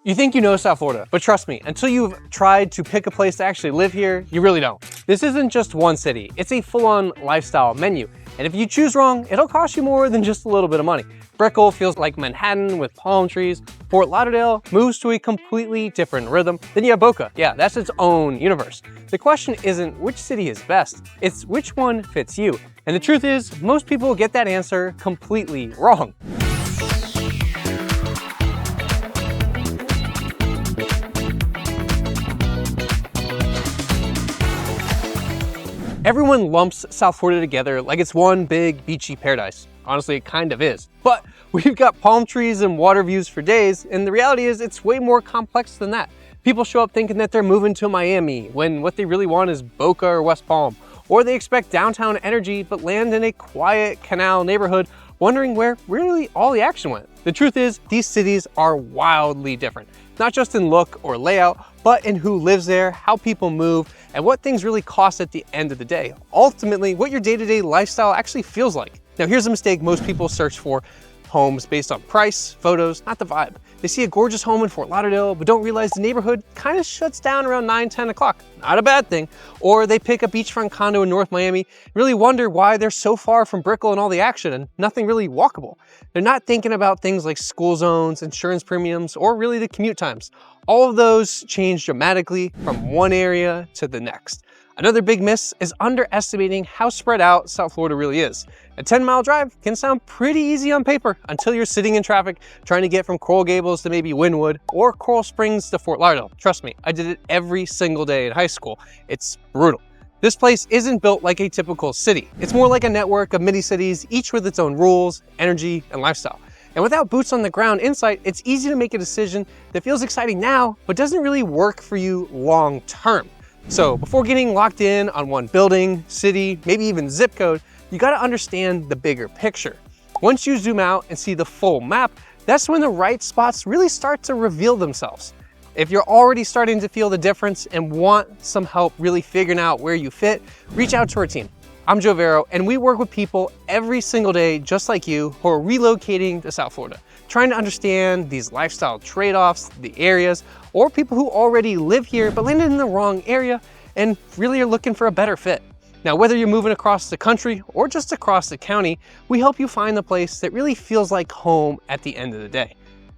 You think you know South Florida, but trust me, until you've tried to pick a place to actually live here, you really don't. This isn't just one city, it's a full-on lifestyle menu. And if you choose wrong, it'll cost you more than just a little bit of money. Brickell feels like Manhattan with palm trees. Fort Lauderdale moves to a completely different rhythm. Then you have Boca. Yeah, that's its own universe. The question isn't which city is best, it's which one fits you. And the truth is, most people get that answer completely wrong. Everyone lumps South Florida together like it's one big beachy paradise. Honestly, it kind of is. But we've got palm trees and water views for days, and the reality is it's way more complex than that. People show up thinking that they're moving to Miami when what they really want is Boca or West Palm. Or they expect downtown energy but land in a quiet canal neighborhood wondering where really all the action went. The truth is, these cities are wildly different. Not just in look or layout, but in who lives there, how people move, and what things really cost at the end of the day. Ultimately, what your day-to-day lifestyle actually feels like. Now here's a mistake most people search for homes based on price, photos, not the vibe. They see a gorgeous home in Fort Lauderdale, but don't realize the neighborhood kind of shuts down around 9, 10 o'clock. Not a bad thing. Or they pick a beachfront condo in North Miami, really wonder why they're so far from Brickell and all the action and nothing really walkable. They're not thinking about things like school zones, insurance premiums, or really the commute times. All of those change dramatically from one area to the next. Another big miss is underestimating how spread out South Florida really is. A 10-mile drive can sound pretty easy on paper until you're sitting in traffic trying to get from Coral Gables to maybe Wynwood or Coral Springs to Fort Lauderdale. Trust me, I did it every single day in high school. It's brutal. This place isn't built like a typical city. It's more like a network of mini-cities, each with its own rules, energy, and lifestyle. And without boots on the ground insight, it's easy to make a decision that feels exciting now, but doesn't really work for you long term. So before getting locked in on one building, city, maybe even zip code, you gotta understand the bigger picture. Once you zoom out and see the full map, that's when the right spots really start to reveal themselves. If you're already starting to feel the difference and want some help really figuring out where you fit, reach out to our team. I'm Joe Vero, and we work with people every single day just like you who are relocating to South Florida, trying to understand these lifestyle trade-offs, the areas, or people who already live here but landed in the wrong area and really are looking for a better fit. Now, whether you're moving across the country or just across the county, we help you find the place that really feels like home at the end of the day.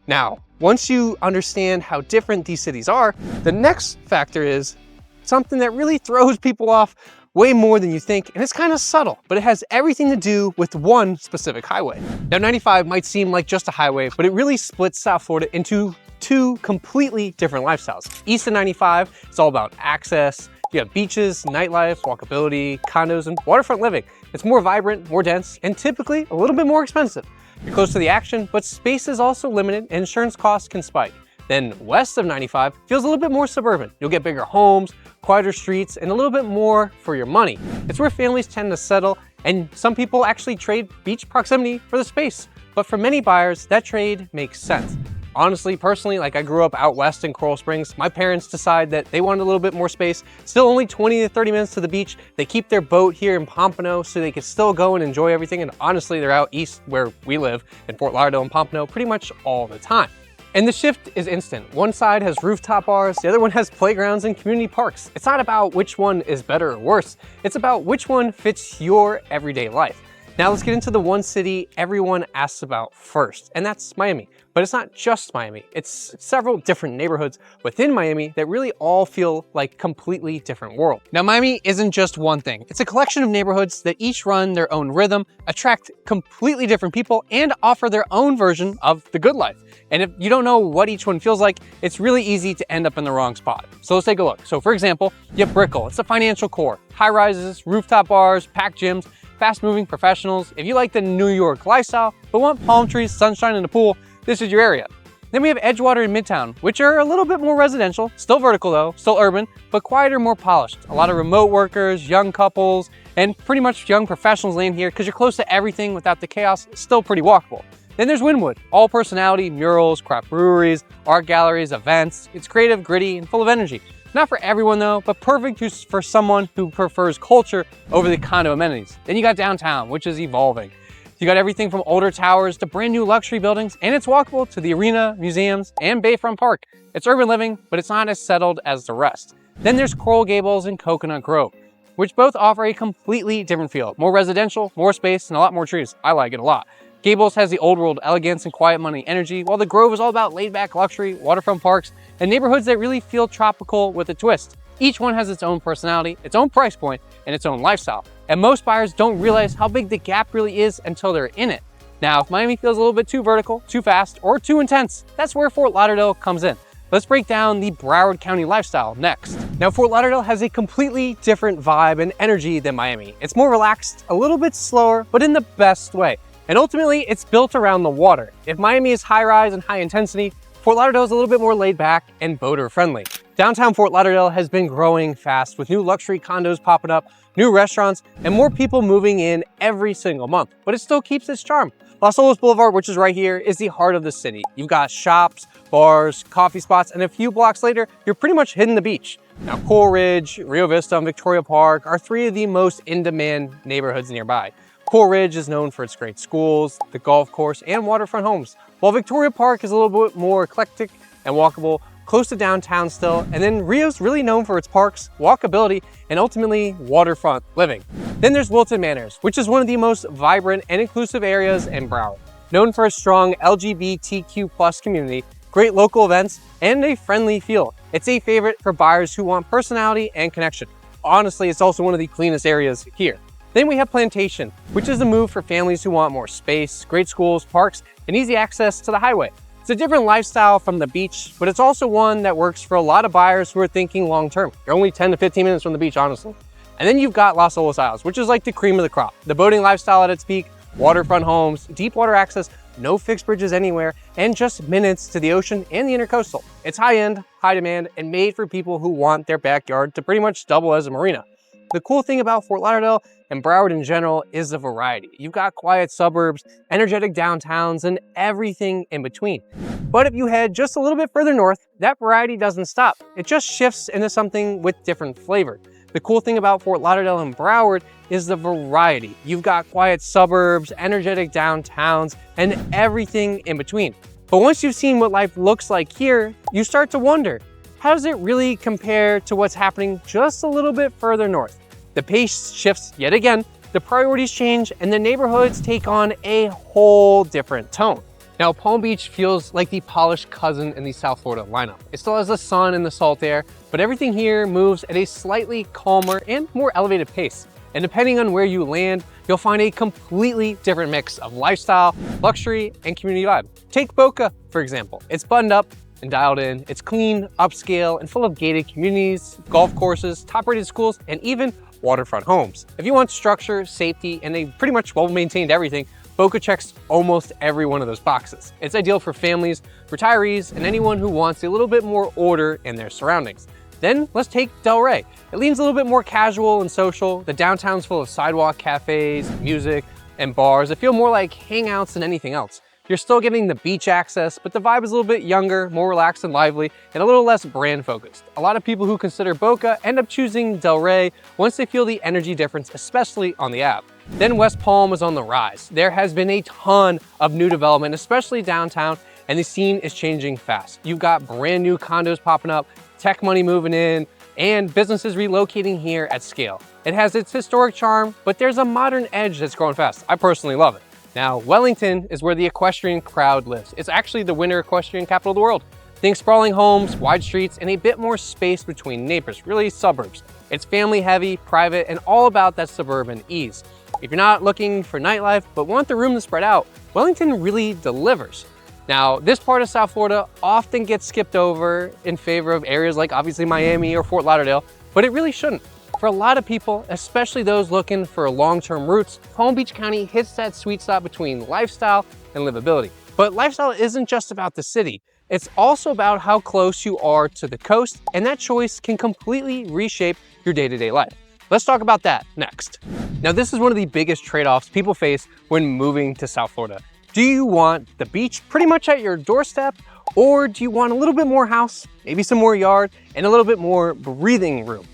Now, once you understand how different these cities are, the next factor is something that really throws people off way more than you think, and it's kind of subtle, but it has everything to do with one specific highway. Now, 95 might seem like just a highway, but it really splits South Florida into two completely different lifestyles. East of 95, it's all about access. You have beaches, nightlife, walkability, condos, and waterfront living. It's more vibrant, more dense, and typically a little bit more expensive. You're close to the action, but space is also limited and insurance costs can spike. Then west of 95 feels a little bit more suburban. You'll get bigger homes, quieter streets, and a little bit more for your money. It's where families tend to settle, and some people actually trade beach proximity for the space. But for many buyers, that trade makes sense. Honestly, personally, like I grew up out west in Coral Springs. My parents decide that they wanted a little bit more space. Still only 20 to 30 minutes to the beach. They keep their boat here in Pompano so they can still go and enjoy everything. And honestly, they're out east where we live in Fort Lauderdale and Pompano pretty much all the time. And the shift is instant. One side has rooftop bars, the other one has playgrounds and community parks. It's not about which one is better or worse. It's about which one fits your everyday life. Now let's get into the one city everyone asks about first, and that's Miami. But it's not just Miami. It's several different neighborhoods within Miami that really all feel like completely different world. Now, Miami isn't just one thing. It's a collection of neighborhoods that each run their own rhythm, attract completely different people, and offer their own version of the good life. And if you don't know what each one feels like, it's really easy to end up in the wrong spot. So let's take a look. So for example, you have Brickell. It's a financial core. High rises, rooftop bars, packed gyms, fast-moving professionals. If you like the New York lifestyle, but want palm trees, sunshine, and a pool, this is your area. Then we have Edgewater and Midtown, which are a little bit more residential, still vertical though, still urban, but quieter, more polished. A lot of remote workers, young couples, and pretty much young professionals land here because you're close to everything without the chaos, still pretty walkable. Then there's Wynwood, all personality, murals, craft breweries, art galleries, events. It's creative, gritty, and full of energy. Not for everyone though, but perfect for someone who prefers culture over the condo amenities. Then you got downtown, which is evolving. You got everything from older towers to brand new luxury buildings, and it's walkable to the arena, museums, and Bayfront Park. It's urban living, but it's not as settled as the rest. Then there's Coral Gables and Coconut Grove, which both offer a completely different feel. More residential, more space, and a lot more trees. I like it a lot. Gables has the old world elegance and quiet money energy, while the Grove is all about laid back luxury, waterfront parks, and neighborhoods that really feel tropical with a twist. Each one has its own personality, its own price point, and its own lifestyle. And most buyers don't realize how big the gap really is until they're in it. Now, if Miami feels a little bit too vertical, too fast, or too intense, that's where Fort Lauderdale comes in. Let's break down the Broward County lifestyle next. Now, Fort Lauderdale has a completely different vibe and energy than Miami. It's more relaxed, a little bit slower, but in the best way. And ultimately, it's built around the water. If Miami is high rise and high intensity, Fort Lauderdale is a little bit more laid back and boater friendly. Downtown Fort Lauderdale has been growing fast with new luxury condos popping up, new restaurants, and more people moving in every single month, but it still keeps its charm. Las Olas Boulevard, which is right here, is the heart of the city. You've got shops, bars, coffee spots, and a few blocks later, you're pretty much hitting the beach. Now, Coral Ridge, Rio Vista, and Victoria Park are three of the most in-demand neighborhoods nearby. Coral Ridge is known for its great schools, the golf course, and waterfront homes, while Victoria Park is a little bit more eclectic and walkable, close to downtown still, and then Rio's really known for its parks, walkability, and ultimately waterfront living. Then there's Wilton Manors, which is one of the most vibrant and inclusive areas in Broward. Known for a strong LGBTQ+ community, great local events, and a friendly feel. It's a favorite for buyers who want personality and connection. Honestly, it's also one of the cleanest areas here. Then we have Plantation, which is a move for families who want more space, great schools, parks, and easy access to the highway. It's a different lifestyle from the beach, but it's also one that works for a lot of buyers who are thinking long-term. You're only 10 to 15 minutes from the beach, honestly. And then you've got Las Olas Isles, which is like the cream of the crop. The boating lifestyle at its peak, waterfront homes, deep water access, no fixed bridges anywhere, and just minutes to the ocean and the intercoastal. It's high-end, high demand, and made for people who want their backyard to pretty much double as a marina. The cool thing about Fort Lauderdale and Broward in general is the variety. You've got quiet suburbs, energetic downtowns, and everything in between. But if you head just a little bit further north, that variety doesn't stop. It just shifts into something with different flavor. The cool thing about Fort Lauderdale and Broward is the variety. You've got quiet suburbs, energetic downtowns, and everything in between. But once you've seen what life looks like here, you start to wonder, how does it really compare to what's happening just a little bit further north? The pace shifts yet again, the priorities change, and the neighborhoods take on a whole different tone. Now, Palm Beach feels like the polished cousin in the South Florida lineup. It still has the sun and the salt air, but everything here moves at a slightly calmer and more elevated pace. And depending on where you land, you'll find a completely different mix of lifestyle, luxury, and community vibe. Take Boca, for example. It's buttoned up and dialed in. It's clean, upscale, and full of gated communities, golf courses, top-rated schools, and even waterfront homes. If you want structure, safety, and a pretty much well-maintained everything, Boca checks almost every one of those boxes. It's ideal for families, retirees, and anyone who wants a little bit more order in their surroundings. Then let's take Del Rey. It leans a little bit more casual and social. The downtown's full of sidewalk cafes, music, and bars that feel more like hangouts than anything else. You're still getting the beach access, but the vibe is a little bit younger, more relaxed and lively, and a little less brand focused. A lot of people who consider Boca end up choosing Del Rey once they feel the energy difference, especially on the app. Then West Palm is on the rise. There has been a ton of new development, especially downtown, and the scene is changing fast. You've got brand new condos popping up, tech money moving in, and businesses relocating here at scale. It has its historic charm, but there's a modern edge that's growing fast. I personally love it. Now, Wellington is where the equestrian crowd lives. It's actually the winter equestrian capital of the world. Think sprawling homes, wide streets, and a bit more space between neighbors, really suburbs. It's family heavy, private, and all about that suburban ease. If you're not looking for nightlife, but want the room to spread out, Wellington really delivers. Now, this part of South Florida often gets skipped over in favor of areas like obviously Miami or Fort Lauderdale, but it really shouldn't. For a lot of people, especially those looking for long-term roots, Palm Beach County hits that sweet spot between lifestyle and livability. But lifestyle isn't just about the city. It's also about how close you are to the coast, and that choice can completely reshape your day-to-day life. Let's talk about that next. Now, this is one of the biggest trade-offs people face when moving to South Florida. Do you want the beach pretty much at your doorstep, or do you want a little bit more house, maybe some more yard, and a little bit more breathing room?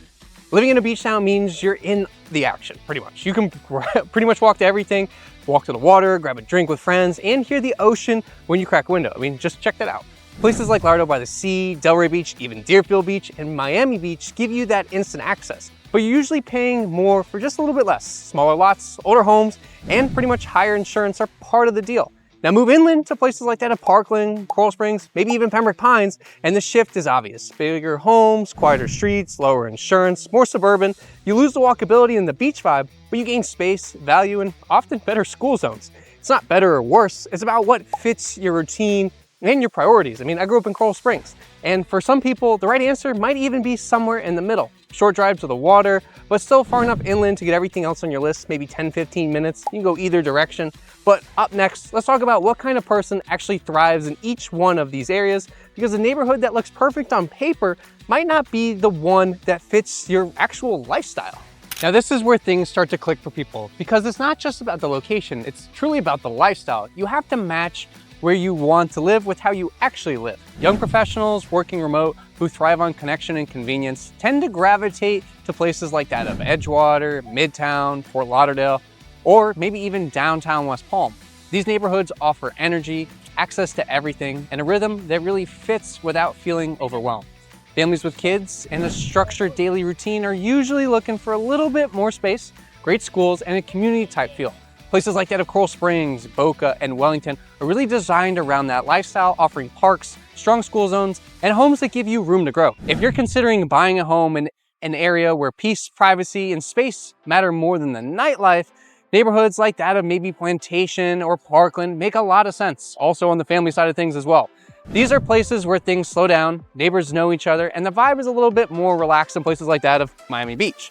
Living in a beach town means you're in the action, pretty much. You can pretty much walk to everything, walk to the water, grab a drink with friends, and hear the ocean when you crack a window. I mean, just check that out. Places like Lauderdale by the Sea, Delray Beach, even Deerfield Beach, and Miami Beach give you that instant access, but you're usually paying more for just a little bit less. Smaller lots, older homes, and pretty much higher insurance are part of the deal. Now move inland to places like that of Parkland, Coral Springs, maybe even Pembroke Pines, and the shift is obvious. Bigger homes, quieter streets, lower insurance, more suburban. You lose the walkability and the beach vibe, but you gain space, value, and often better school zones. It's not better or worse, it's about what fits your routine and your priorities. I mean, I grew up in Coral Springs, and for some people, the right answer might even be somewhere in the middle. Short drive to the water, but still far enough inland to get everything else on your list, maybe 10-15 minutes. You can go either direction. But up next, let's talk about what kind of person actually thrives in each one of these areas, because a neighborhood that looks perfect on paper might not be the one that fits your actual lifestyle. Now this is where things start to click for people, because it's not just about the location, it's truly about the lifestyle. You have to match where you want to live with how you actually live. Young professionals working remote who thrive on connection and convenience tend to gravitate to places like that of Edgewater, Midtown, Fort Lauderdale, or maybe even downtown West Palm. These neighborhoods offer energy, access to everything, and a rhythm that really fits without feeling overwhelmed. Families with kids and a structured daily routine are usually looking for a little bit more space, great schools, and a community type feel. Places like that of Coral Springs, Boca, and Wellington are really designed around that lifestyle, offering parks, strong school zones, and homes that give you room to grow. If you're considering buying a home in an area where peace, privacy, and space matter more than the nightlife, neighborhoods like that of maybe Plantation or Parkland make a lot of sense, also on the family side of things as well. These are places where things slow down, neighbors know each other, and the vibe is a little bit more relaxed than places like that of Miami Beach.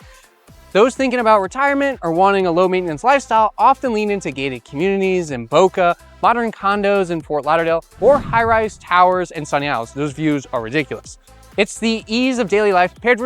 Those thinking about retirement or wanting a low maintenance lifestyle often lean into gated communities in Boca, modern condos in Fort Lauderdale, or high-rise towers in Sunny Isles. Those views are ridiculous. It's the ease of daily life paired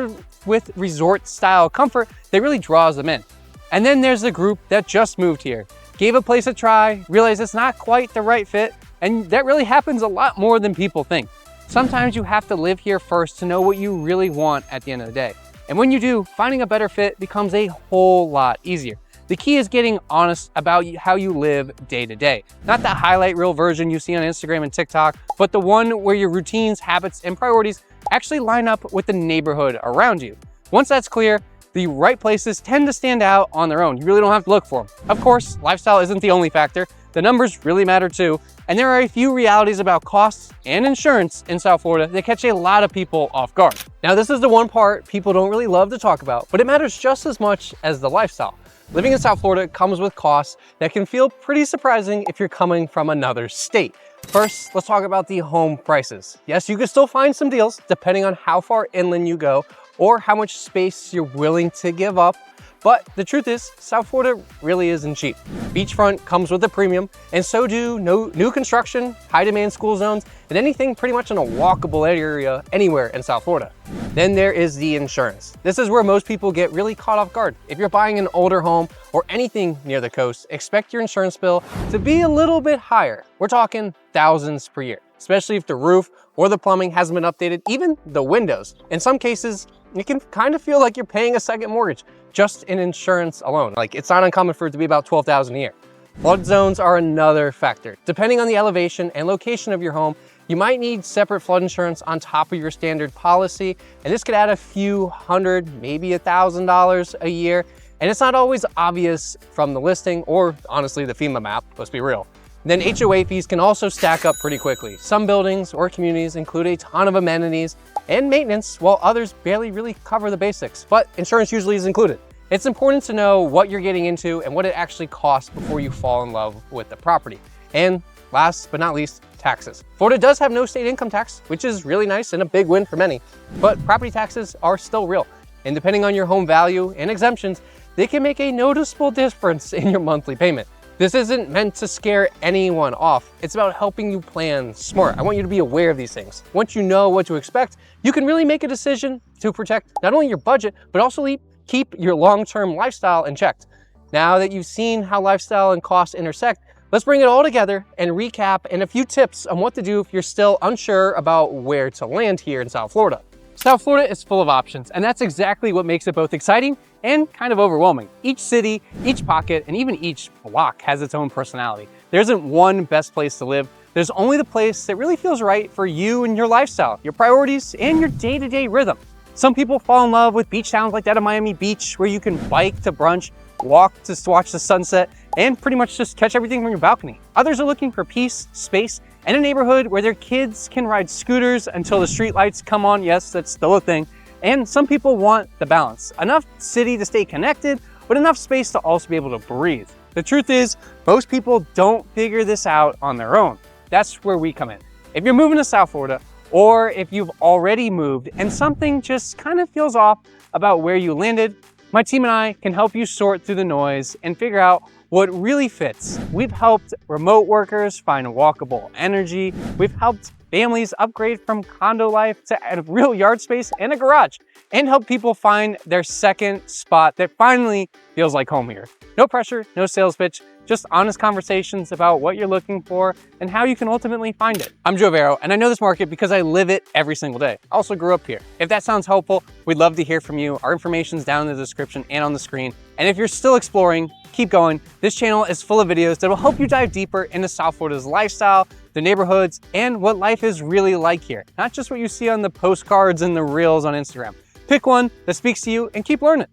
with resort-style comfort that really draws them in. And then there's the group that just moved here, gave a place a try, realized it's not quite the right fit, and that really happens a lot more than people think. Sometimes you have to live here first to know what you really want at the end of the day. And when you do, finding a better fit becomes a whole lot easier. The key is getting honest about how you live day to day. Not the highlight reel version you see on Instagram and TikTok, but the one where your routines, habits, and priorities actually line up with the neighborhood around you. Once that's clear, the right places tend to stand out on their own. You really don't have to look for them. Of course, lifestyle isn't the only factor. The numbers really matter too. And there are a few realities about costs and insurance in South Florida that catch a lot of people off guard. Now, this is the one part people don't really love to talk about, but it matters just as much as the lifestyle. Living in South Florida comes with costs that can feel pretty surprising if you're coming from another state. First, let's talk about the home prices. Yes, you can still find some deals depending on how far inland you go or how much space you're willing to give up. But the truth is, South Florida really isn't cheap. Beachfront comes with a premium, and so do new construction, high demand school zones, and anything pretty much in a walkable area anywhere in South Florida. Then there is the insurance. This is where most people get really caught off guard. If you're buying an older home or anything near the coast, expect your insurance bill to be a little bit higher. We're talking thousands per year, especially if the roof or the plumbing hasn't been updated, even the windows. In some cases, it can kind of feel like you're paying a second mortgage just in insurance alone. Like, it's not uncommon for it to be about $12,000 a year. Flood zones are another factor. Depending on the elevation and location of your home, you might need separate flood insurance on top of your standard policy, and this could add a few hundred, maybe $1,000 a year. And it's not always obvious from the listing or honestly the FEMA map, let's be real. Then HOA fees can also stack up pretty quickly. Some buildings or communities include a ton of amenities and maintenance, while others barely really cover the basics, but insurance usually is included. It's important to know what you're getting into and what it actually costs before you fall in love with the property. And last but not least, taxes. Florida does have no state income tax, which is really nice and a big win for many, but property taxes are still real. And depending on your home value and exemptions, they can make a noticeable difference in your monthly payment. This isn't meant to scare anyone off. It's about helping you plan smart. I want you to be aware of these things. Once you know what to expect, you can really make a decision to protect not only your budget, but also keep your long-term lifestyle in check. Now that you've seen how lifestyle and cost intersect, let's bring it all together and recap and a few tips on what to do if you're still unsure about where to land here in South Florida. South Florida is full of options, and that's exactly what makes it both exciting and kind of overwhelming. Each city, each pocket, and even each block has its own personality. There isn't one best place to live. There's only the place that really feels right for you and your lifestyle, your priorities, and your day-to-day rhythm. Some people fall in love with beach towns like that of Miami Beach, where you can bike to brunch, walk to watch the sunset, and pretty much just catch everything from your balcony. Others are looking for peace, space, and a neighborhood where their kids can ride scooters until the street lights come on. Yes, that's still a thing. And some people want the balance. Enough city to stay connected, but enough space to also be able to breathe. The truth is, most people don't figure this out on their own. That's where we come in. If you're moving to South Florida, or if you've already moved and something just kind of feels off about where you landed, my team and I can help you sort through the noise and figure out what really fits. We've helped remote workers find walkable energy. We've helped families upgrade from condo life to a real yard space and a garage, and help people find their second spot that finally feels like home here. No pressure, no sales pitch, just honest conversations about what you're looking for and how you can ultimately find it. I'm Joe Vero, and I know this market because I live it every single day. I also grew up here. If that sounds helpful, we'd love to hear from you. Our information's down in the description and on the screen. And if you're still exploring, keep going. This channel is full of videos that will help you dive deeper into South Florida's lifestyle, the neighborhoods, and what life is really like here. Not just what you see on the postcards and the reels on Instagram. Pick one that speaks to you and keep learning.